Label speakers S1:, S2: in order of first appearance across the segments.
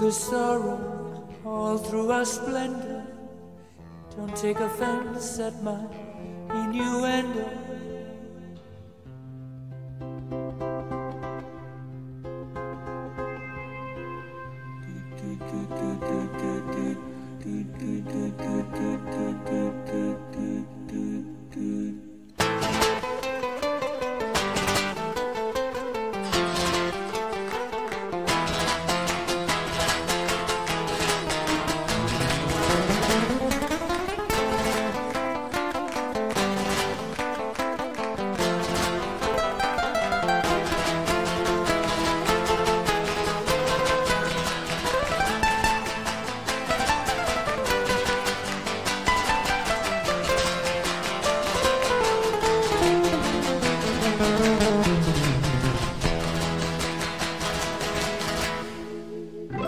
S1: the sorrow, all through our splendor. Don't take offense at my innuendo.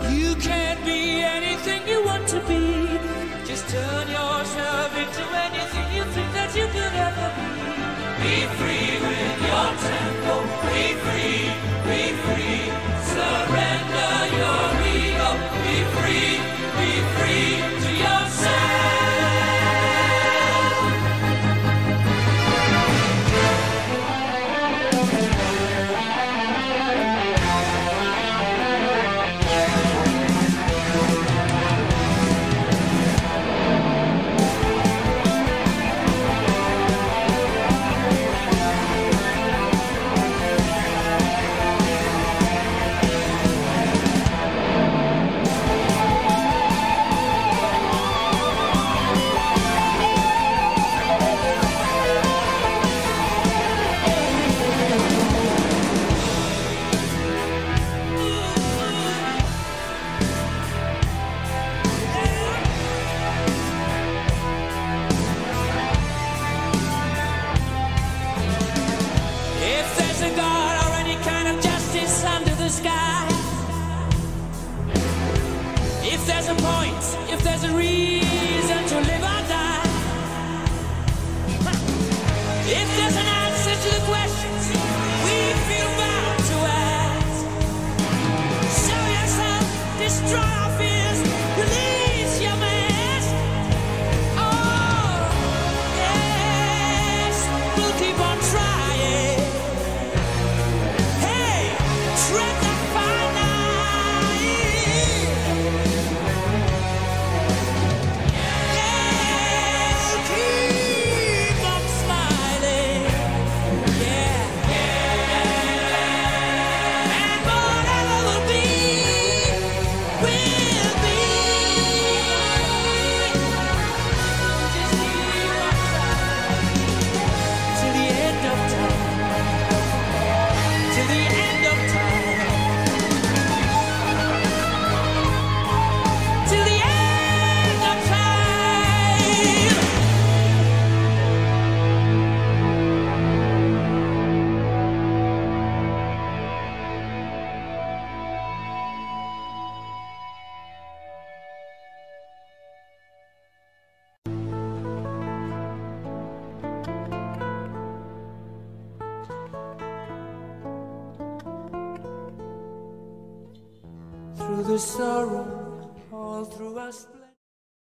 S1: You can't be anything you want to be. Just turn yourself into anything you think that you could ever be. Be free with your tempo. Be free, be free. Surrender your ego. Be free to yourself. If there's a point, if there's a reason to live or die, if there's an answer to the questions we feel bound to ask, show yourself, destroy our fears, release your mask. Oh, yes, we'll keep on trying. Hey, tread the fine line. Through the sorrow, all through us.